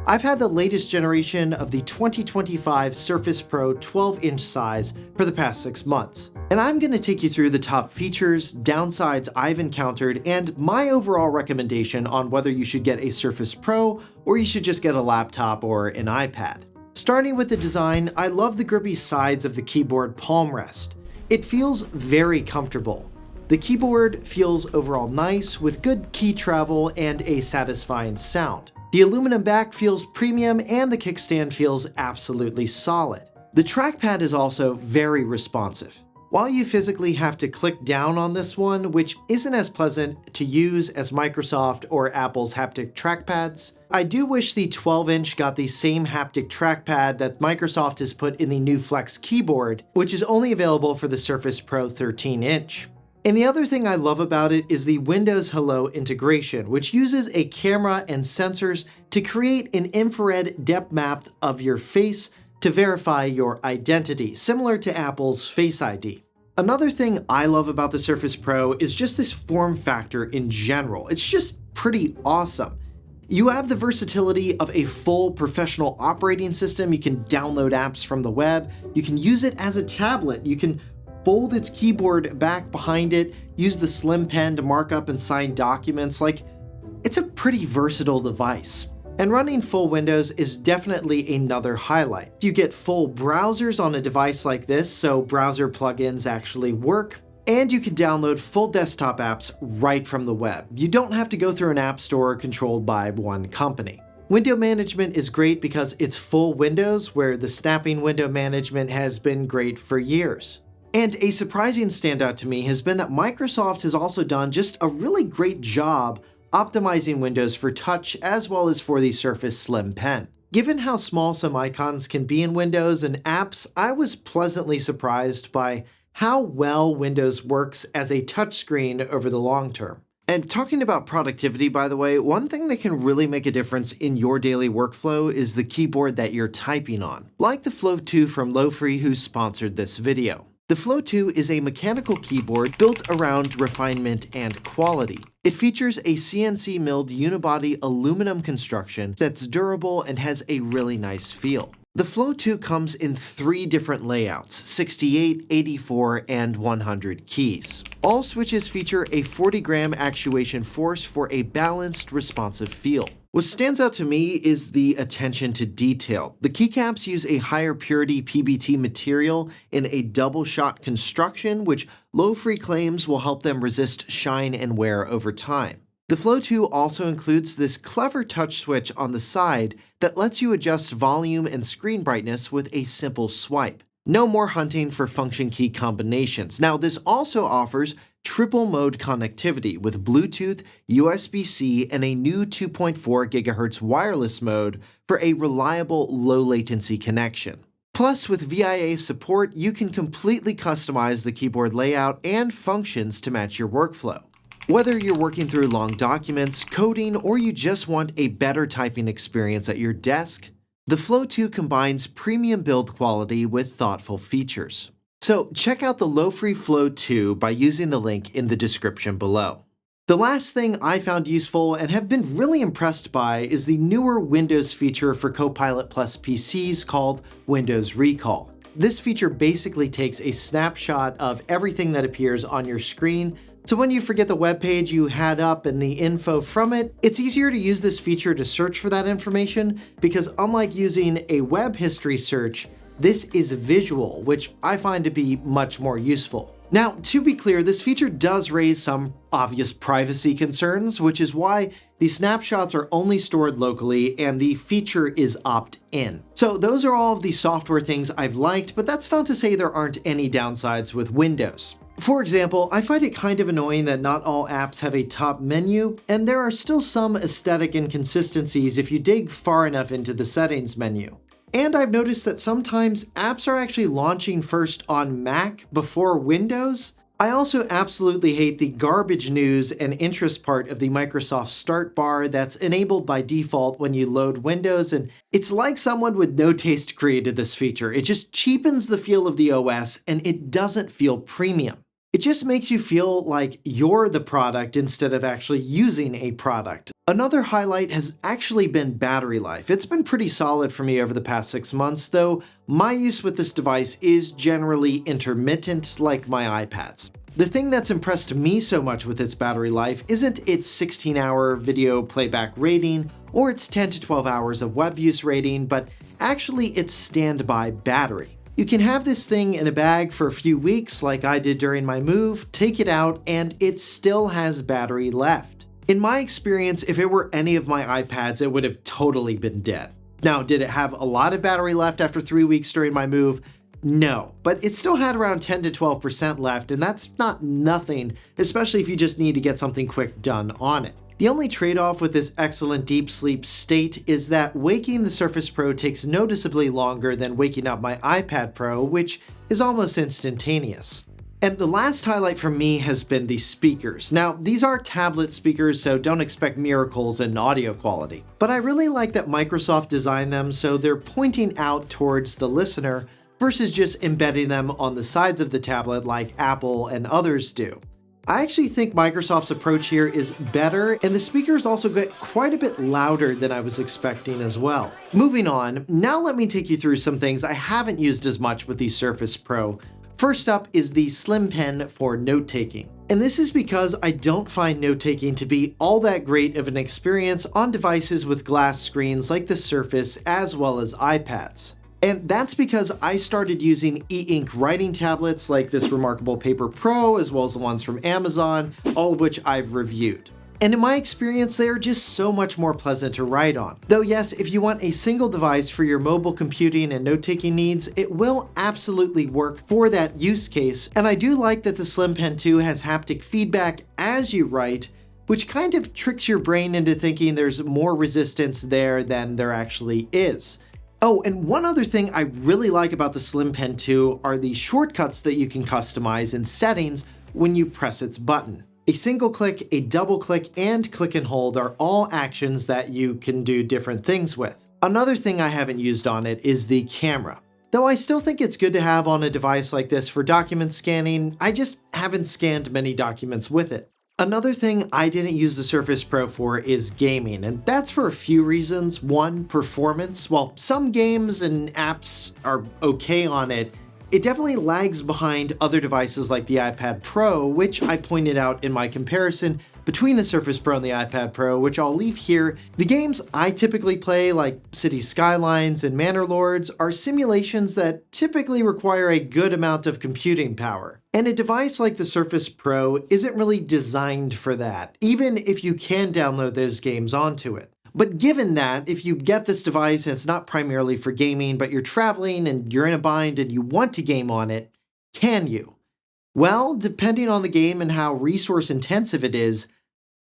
I've had the latest generation of the 2025 Surface Pro 12-inch size for the past 6 months, and I'm going to take you through the top features, downsides I've encountered, and my overall recommendation on whether you should get a Surface Pro or you should just get a laptop or an iPad. Starting with the design, I love the grippy sides of the keyboard palm rest. It feels very comfortable. The keyboard feels overall nice with good key travel and a satisfying sound. The aluminum back feels premium and the kickstand feels absolutely solid. The trackpad is also very responsive. While you physically have to click down on this one, which isn't as pleasant to use as Microsoft or Apple's haptic trackpads, I do wish the 12-inch got the same haptic trackpad that Microsoft has put in the new Flex keyboard, which is only available for the Surface Pro 13-inch. And the other thing I love about it is the Windows Hello integration, which uses a camera and sensors to create an infrared depth map of your face to verify your identity, similar to Apple's Face ID. Another thing I love about the Surface Pro is just this form factor in general. It's just pretty awesome. You have the versatility of a full professional operating system. You can download apps from the web. You can use it as a tablet. You can fold its keyboard back behind it, use the slim pen to mark up and sign documents. It's a pretty versatile device. And running full Windows is definitely another highlight. You get full browsers on a device like this, so browser plugins actually work. And you can download full desktop apps right from the web. You don't have to go through an app store controlled by one company. Window management is great because it's full Windows, where the snapping window management has been great for years. And a surprising standout to me has been that Microsoft has also done just a really great job optimizing Windows for touch as well as for the Surface Slim Pen. Given how small some icons can be in Windows and apps, I was pleasantly surprised by how well Windows works as a touchscreen over the long term. And talking about productivity, by the way, one thing that can really make a difference in your daily workflow is the keyboard that you're typing on, like the Flow 2 from Lofree, who sponsored this video. The Flow 2 is a mechanical keyboard built around refinement and quality. It features a CNC milled unibody aluminum construction that's durable and has a really nice feel. The Flow 2 comes in 3 different layouts: 68, 84, and 100 keys. All switches feature a 40-gram actuation force for a balanced, responsive feel. What stands out to me is the attention to detail. The keycaps use a higher purity PBT material in a double shot construction, which Lofree claims will help them resist shine and wear over time. The Flow 2 also includes this clever touch switch on the side that lets you adjust volume and screen brightness with a simple swipe. No more hunting for function key combinations. Now, this also offers triple mode connectivity with Bluetooth, USB-C, and a new 2.4 GHz wireless mode for a reliable low latency connection. Plus, with VIA support, you can completely customize the keyboard layout and functions to match your workflow. Whether you're working through long documents, coding, or you just want a better typing experience at your desk, the Flow 2 combines premium build quality with thoughtful features. So check out the Lofree Flow 2 by using the link in the description below. The last thing I found useful and have been really impressed by is the newer Windows feature for Copilot Plus PCs called Windows Recall. This feature basically takes a snapshot of everything that appears on your screen, so when you forget the web page you had up and the info from it, it's easier to use this feature to search for that information, because unlike using a web history search, this is visual, which I find to be much more useful. Now, to be clear, this feature does raise some obvious privacy concerns, which is why the snapshots are only stored locally and the feature is opt-in. So those are all of the software things I've liked, but that's not to say there aren't any downsides with Windows. For example, I find it kind of annoying that not all apps have a top menu, and there are still some aesthetic inconsistencies if you dig far enough into the settings menu. And I've noticed that sometimes apps are actually launching first on Mac before Windows. I also absolutely hate the garbage news and interest part of the Microsoft Start bar that's enabled by default when you load Windows, and it's like someone with no taste created this feature. It just cheapens the feel of the OS and it doesn't feel premium. It just makes you feel like you're the product instead of actually using a product. Another highlight has actually been battery life. It's been pretty solid for me over the past 6 months, though my use with this device is generally intermittent like my iPad's. The thing that's impressed me so much with its battery life isn't its 16-hour video playback rating or its 10 to 12 hours of web use rating, but actually its standby battery. You can have this thing in a bag for a few weeks like I did during my move, take it out, and it still has battery left. In my experience, if it were any of my iPads, it would have totally been dead. Now, did it have a lot of battery left after 3 weeks during my move? No, but it still had around 10 to 12% left, and that's not nothing, especially if you just need to get something quick done on it. The only trade-off with this excellent deep sleep state is that waking the Surface Pro takes noticeably longer than waking up my iPad Pro, which is almost instantaneous. And the last highlight for me has been the speakers. Now, these are tablet speakers, so don't expect miracles in audio quality. But I really like that Microsoft designed them so they're pointing out towards the listener versus just embedding them on the sides of the tablet like Apple and others do. I actually think Microsoft's approach here is better, and the speakers also get quite a bit louder than I was expecting as well. Moving on, now let me take you through some things I haven't used as much with the Surface Pro. First up is the Slim Pen for note-taking. And this is because I don't find note-taking to be all that great of an experience on devices with glass screens like the Surface as well as iPads. And that's because I started using e-ink writing tablets like this Remarkable Paper Pro as well as the ones from Amazon, all of which I've reviewed. And in my experience, they are just so much more pleasant to write on. Though yes, if you want a single device for your mobile computing and note-taking needs, it will absolutely work for that use case. And I do like that the Slim Pen 2 has haptic feedback as you write, which kind of tricks your brain into thinking there's more resistance there than there actually is. Oh, and one other thing I really like about the Slim Pen 2 are the shortcuts that you can customize in settings when you press its button. A single click, a double click, and click and hold are all actions that you can do different things with. Another thing I haven't used on it is the camera. Though I still think it's good to have on a device like this for document scanning, I just haven't scanned many documents with it. Another thing I didn't use the Surface Pro for is gaming, and that's for a few reasons. One, performance. While some games and apps are okay on it, it definitely lags behind other devices like the iPad Pro, which I pointed out in my comparison between the Surface Pro and the iPad Pro, which I'll leave here. The games I typically play, like City Skylines and Manor Lords, are simulations that typically require a good amount of computing power. And a device like the Surface Pro isn't really designed for that, even if you can download those games onto it. But given that, if you get this device and it's not primarily for gaming, but you're traveling and you're in a bind and you want to game on it, can you? Well, depending on the game and how resource intensive it is,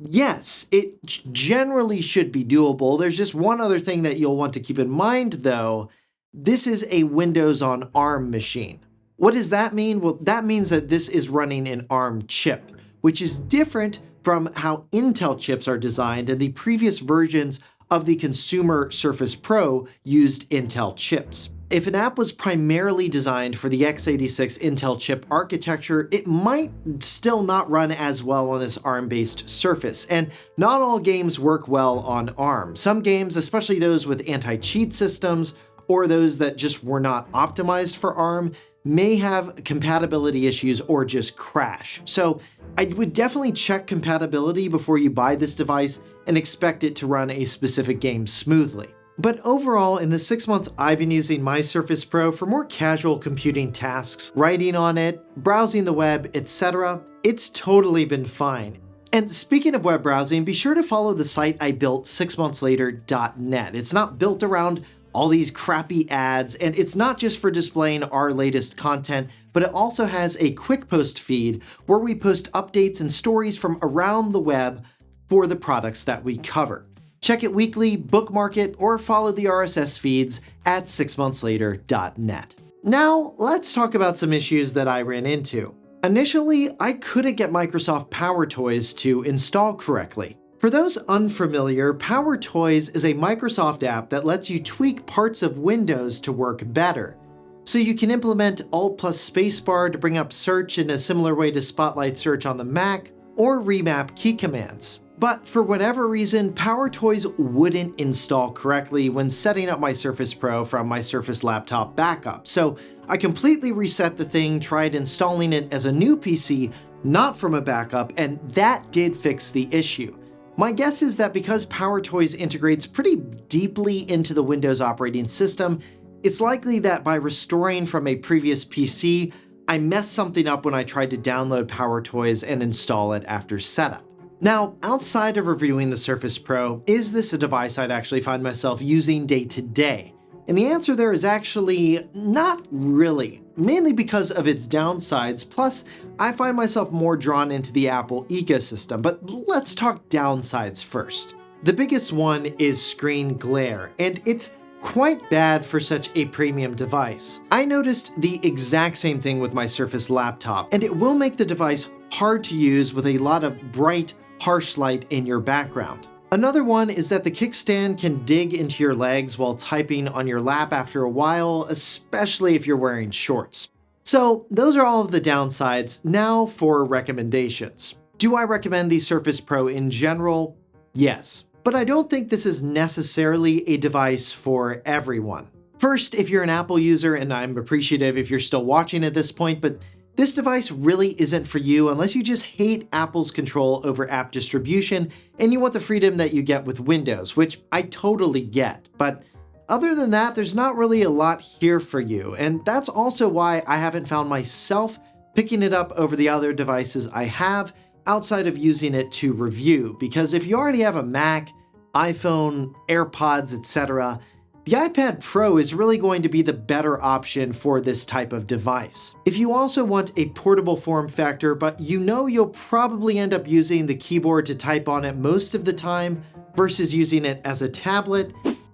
yes, it generally should be doable. There's just one other thing that you'll want to keep in mind though. This is a Windows on ARM machine. What does that mean? Well, that means that this is running an ARM chip, which is different from how Intel chips are designed, and the previous versions of the consumer Surface Pro used Intel chips. If an app was primarily designed for the x86 Intel chip architecture, it might still not run as well on this ARM-based Surface, and not all games work well on ARM. Some games, especially those with anti-cheat systems, or those that just were not optimized for ARM, may have compatibility issues or just crash. So I would definitely check compatibility before you buy this device and expect it to run a specific game smoothly. But overall, in the 6 months I've been using my Surface Pro for more casual computing tasks, writing on it, browsing the web, etc., it's totally been fine. And speaking of web browsing, be sure to follow the site I built 6monthlater.net. It's not built around all these crappy ads, and it's not just for displaying our latest content, but it also has a quick post feed where we post updates and stories from around the web for the products that we cover. Check it weekly, bookmark it, or follow the RSS feeds at 6monthlater.net. Now, let's talk about some issues that I ran into. Initially, I couldn't get Microsoft Power Toys to install correctly. For those unfamiliar, Power Toys is a Microsoft app that lets you tweak parts of Windows to work better. So you can implement Alt plus Spacebar to bring up search in a similar way to Spotlight Search on the Mac, or remap key commands. But for whatever reason, PowerToys wouldn't install correctly when setting up my Surface Pro from my Surface Laptop backup. So I completely reset the thing, tried installing it as a new PC, not from a backup, and that did fix the issue. My guess is that because PowerToys integrates pretty deeply into the Windows operating system, it's likely that by restoring from a previous PC, I messed something up when I tried to download PowerToys and install it after setup. Now, outside of reviewing the Surface Pro, is this a device I'd actually find myself using day to day? And the answer there is actually not really, mainly because of its downsides, plus I find myself more drawn into the Apple ecosystem, but let's talk downsides first. The biggest one is screen glare, and it's quite bad for such a premium device. I noticed the exact same thing with my Surface laptop, and it will make the device hard to use with a lot of bright, harsh light in your background. Another one is that the kickstand can dig into your legs while typing on your lap after a while, especially if you're wearing shorts. So those are all of the downsides. Now for recommendations. Do I recommend the Surface Pro in general? Yes, but I don't think this is necessarily a device for everyone. First, if you're an Apple user, and I'm appreciative if you're still watching at this point, but this device really isn't for you unless you just hate Apple's control over app distribution and you want the freedom that you get with Windows, which I totally get. But other than that, there's not really a lot here for you, and that's also why I haven't found myself picking it up over the other devices I have outside of using it to review, because if you already have a Mac, iPhone, AirPods, etc., the iPad Pro is really going to be the better option for this type of device. If you also want a portable form factor, but you know you'll probably end up using the keyboard to type on it most of the time versus using it as a tablet,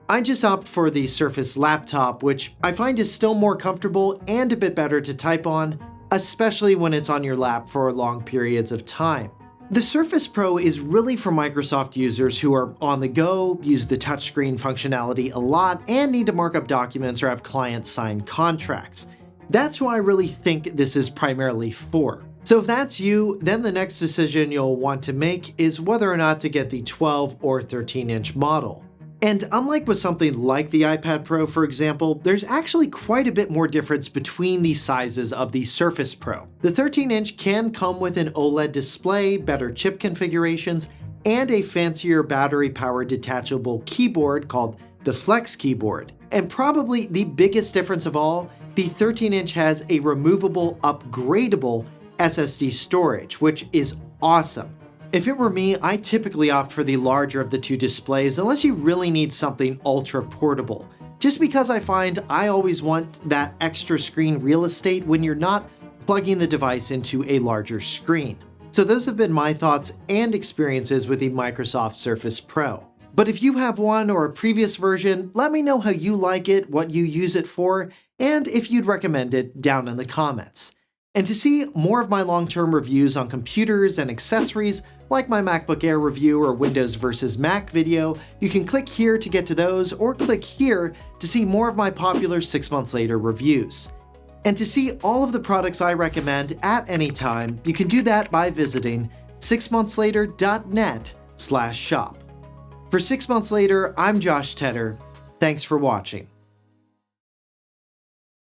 I just opt for the Surface laptop, which I find is still more comfortable and a bit better to type on, especially when it's on your lap for long periods of time. The Surface Pro is really for Microsoft users who are on the go, use the touchscreen functionality a lot, and need to mark up documents or have clients sign contracts. That's who I really think this is primarily for. So if that's you, then the next decision you'll want to make is whether or not to get the 12 or 13-inch model. And unlike with something like the iPad Pro, for example, there's actually quite a bit more difference between the sizes of the Surface Pro. The 13-inch can come with an OLED display, better chip configurations, and a fancier battery-powered detachable keyboard called the Flex keyboard. And probably the biggest difference of all, the 13-inch has a removable, upgradable SSD storage, which is awesome. If it were me, I typically opt for the larger of the two displays unless you really need something ultra portable. Just because I find I always want that extra screen real estate when you're not plugging the device into a larger screen. So those have been my thoughts and experiences with the Microsoft Surface Pro. But if you have one or a previous version, let me know how you like it, what you use it for, and if you'd recommend it down in the comments. And to see more of my long-term reviews on computers and accessories, like my MacBook Air review or Windows versus Mac video, you can click here to get to those, or click here to see more of my popular 6 months later reviews. And to see all of the products I recommend at any time, you can do that by visiting 6monthslater.net/shop. For 6 months later, I'm Josh Tedder. Thanks for watching.